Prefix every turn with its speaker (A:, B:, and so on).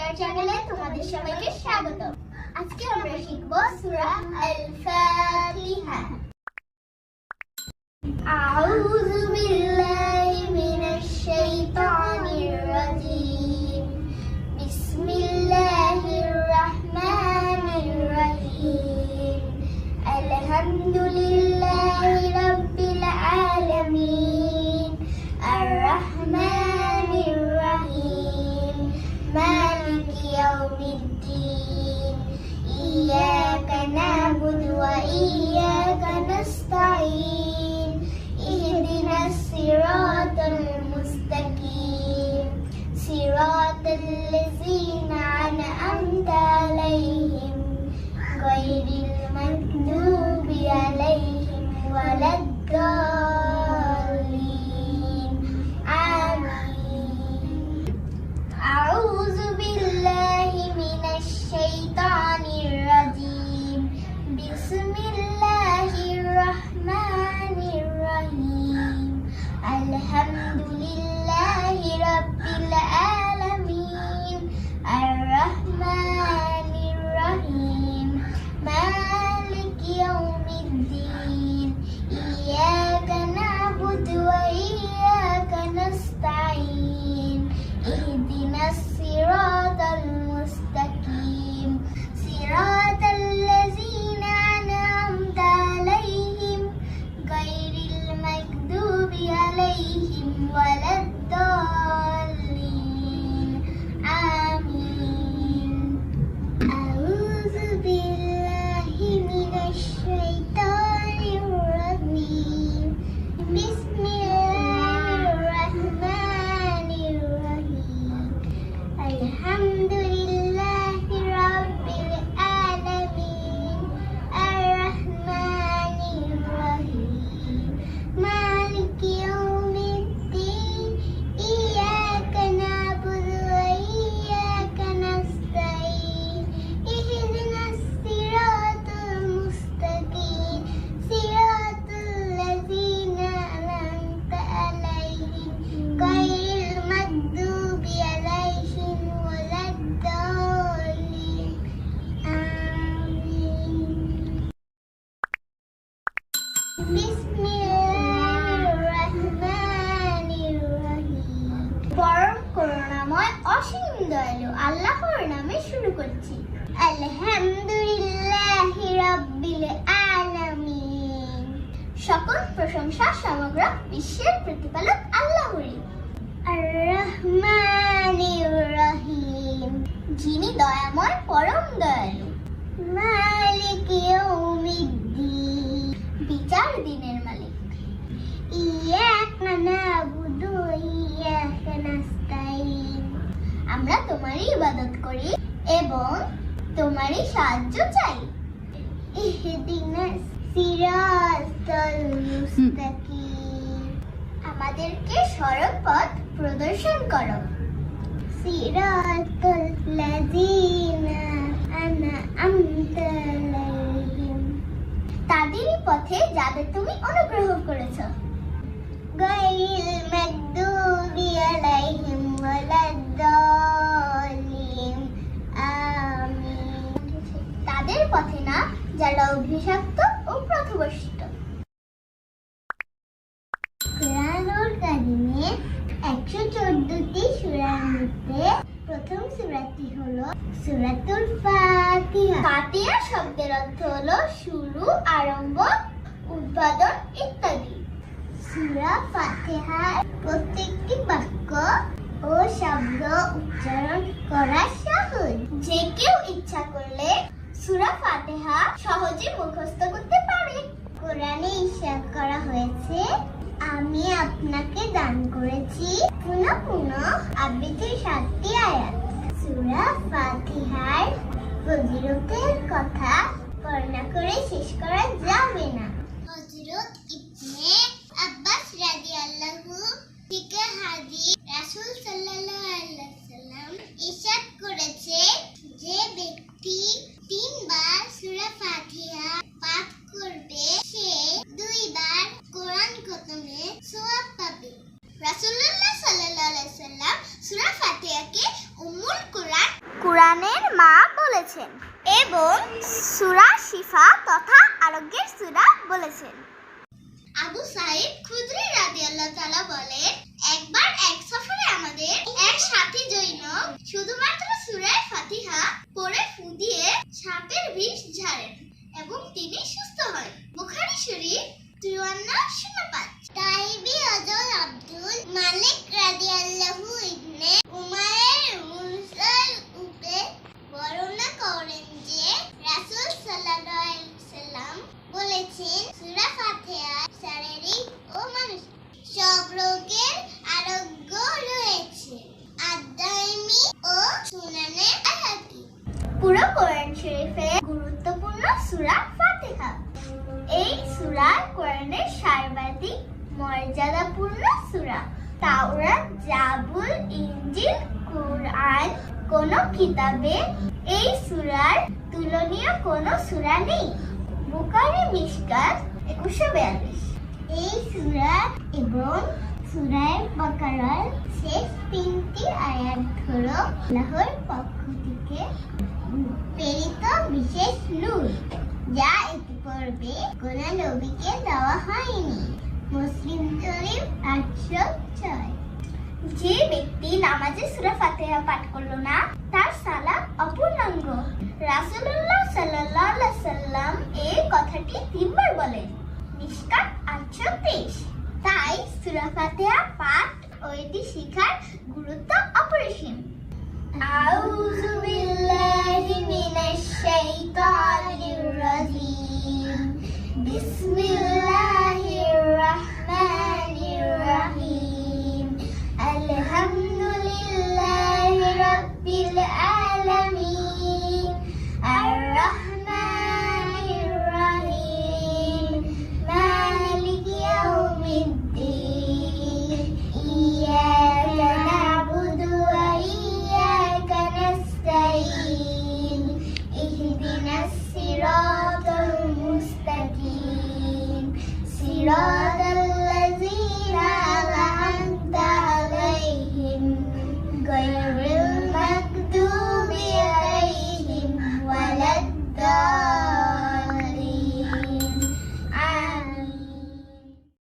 A: Computer চ্যানেলে তোমাদের সবাইকে স্বাগত। আজকে আমরা শিখব সূরা আল-ফাতিহা। আউযু বিল্লাহি মিনাশ শাইতানির রাজীম। বিসমিল্লাহির রাহমানির রহিম। আলহামদুলিল্লাহি রাব্বিল আলামিন। আর-রাহমানির রহিম। মালিকি ইয়াউমিদ্দিন। ইয়্যাকা না'বুদু ওয়া ইয়্যাকা নাস্তাঈন। ইহদিনাস সিরাতাল মুস্তাকিম। সিরাতাল লাযীনা আন'আমতা আলাইহিম গায়রিল মাগদুবি আলাইহিম ওয়ালাদ-দাল্লিন। আমিন। আউযু বিল্লাহি মিনাশ শাইতানির রাজীম। বিসমিল্লাহির রাহমানির রহিম। আলহামদুলিল্লাহি রাব্বিল আলামিন। আর-রাহমানির রহিম। মালিকি ইয়াউমিদ্দিন। ইয়্যাকা না'বুদু ওয়া ইয়্যাকা নাস্তাঈন। ইহদিনাস সিরাতাল মুস্তাকিম। সিরাতাল লাযীনা আন'আমতা আলাইহিম গায়রিল মাগদুবি আলাইহিম ওয়ালাদ-দাল্লিন। আমিন। আউযু বিল্লাহি মিনাশ শাইতানির রাজীম। বিসমিল্লাহির রাহমানির রহিম। আলহামদুলিল্লাহি রাব্বিল আলামিন। আর-রাহমানির রহিম। মালিকি ইয়াউমিদ্দিন। ইয়্যাকা না'বুদু ওয়া ইয়্যাকা নাস্তাঈন। ইহদিনাস সিরাতাল মুস্তাকিম। সিরাতাল লাযীনা আন'আমতা আলাইহিম গায়রিল মাগদুবি আলাইহিম ওয়ালাদ-দাল্লিন। আমিন। বিসমিল্লাহির রাহমানির রহিম। পরম করুণাময় অসীম দয়ালু আল্লাহর নামে শুরু করছি। আলহামদুলিল্লাহি রাব্বিল আলামিন। সকল প্রশংসা সমগ্র বিশ্বের প্রতিপালক আল্লাহরই। আর-রাহমানির রহিম। যিনি দয়াময় পরম দয়ালু। মালিকি ইয়াউমিদ্দিন। বিচার দিনের মালিক। ইয়্যাকা না'বুদু ওয়া ইয়্যাকা নাস্তাঈন। আমরা তোমারই ইবাদত করি এবং তোমারই সাহায্য চাই। ইহদিনাস সিরাতাল মুস্তাকিম। আমাদেরকে সরল পথ প্রদর্শন করো। সিরাতাল লাযীনা আন'আমতা আলাইহিম। তাদেরই পথে যাদের তুমি অনুগ্রহ করেছো। গায়রিল মাগদুবি আলাইহিম ওয়ালাদ-দাল্লিন। আমিন। তাদের পথে না যারা অভিশপ্ত ও পথভ্রষ্ট। কুরআনুল কারীমে 114টি সূরার মধ্যে প্রথম সূরাটি হলো সূরাতুল ফাতিহা। ফাতিহা শব্দের অর্থ হলো শুরু, আরম্ভ, উদ্বোধন ইত্যাদি। সূরা ফাতিহার প্রত্যেকটি বাক্য ও শব্দ উচ্চারণ করা সহজ। যে কেউ ইচ্ছা করলে সূরা ফাতিহা সহজে মুখস্থ করতে পারে। কোরআনে ইরশাদ করা হয়েছে, আমি আপনাকে দান করেছি পুনঃ পুনঃ আবৃত্তির 7টি আয়াত। সূরা ফাতিহার ফজিলতের কথা বর্ণনা করে শেষ করা যাবে না। হযরত ইবনে আব্বাস রাদিয়াল্লাহু থেকে হাদিস রাসূল সাল্লাল্লাহু আলাইহি ওয়াসাল্লাম ইরশাদ করেছে, যে ব্যক্তি 3 বার সূরা ফাতিহা পাঠ করবে সে 2 বার কোরআন খতমের সওয়াব পাবে। রাসূলুল্লাহ সাল্লাল্লাহু আলাইহি ওয়াসাল্লাম সূরা ফাতিহাকে উম্মুল কুরআন বলেছেন এবং সূরা শিফা তথা আরোগ্যের সূরা বলেছেন। আবু সাঈদ খুদরি রাদিয়াল্লাহু তাআলা বলেন, একবার এক সফরে আমাদের এক সাথী জৈনব শুধুমাত্র সূরা ফাতিহা পড়ে ফু দিয়ে সাপের বিষ ঝাড়েন এবং তিনি সুস্থ হন। বুখারী শরীফ 5305। তাইবি হযরত আব্দুল মালিক রাদিয়াল্লাহু ইবনে উমারের মুরসাল উপরে বর্ণনা করেন যে রাসূল সাল্লাল্লাহু আলাইহি ওয়াসাল্লাম বলেছেন, সূরা ফাতিহা শারীরিক ও মানসিক সব রোগের আরোগ্য রয়েছে। আদ-দাইমি ও সুনানে আল-হাকি। পুরো কোরআন শরীফে গুরুত্বপূর্ণ সূরা ফাতিহা। এই সূরা কোরআনের সর্বাধিক মর্যাদাপূর্ণ সূরা। তাওরাত, জাবুর, ইনজিল, কুরআন কোন কিতাবে এই সূরার তুলনীয় কোন সূরা নেই। বুখারী মিশকাত 2142। এই সূরা এবং সূরা বাকারার শেষ 3টি আয়াত হলো আল্লাহর পক্ষ থেকে প্রেরিত বিশেষ নূর, যা ইতিপূর্বে কোন নবীকে দেওয়া হয়নি। মুসলিম শরীফ 806। যে ব্যক্তি নামাজে সূরা ফাতিহা পাঠ করলো না, তার সালাত অপূর্ণাঙ্গ। রাসূলুল্লাহ সাল্লাল্লাহু আলাইহি ওয়াসাল্লাম এই কথাটি তিনবার বলেন। মিশকাত 823। তাই সূরা ফাতিহা পাঠ ও এটি শিখার গুরুত্ব অপরিসীম। আউযু বিল্লাহি মিনাশ শাইতানির রাজীম। বিসমিল্লাহির রাহমানির রাহিম। আলহামদুলিল্লাহি রাব্বিল আলামিন। আর-রাহমানির রাহিম। মালিকি ইয়াউমিদ্দিন। ইয়্যাকা না'বুদু ওয়া ইয়্যাকা নাস্তাঈন। ইহদিনাস সিরাতাল মুস্তাকিম। সিরাতাল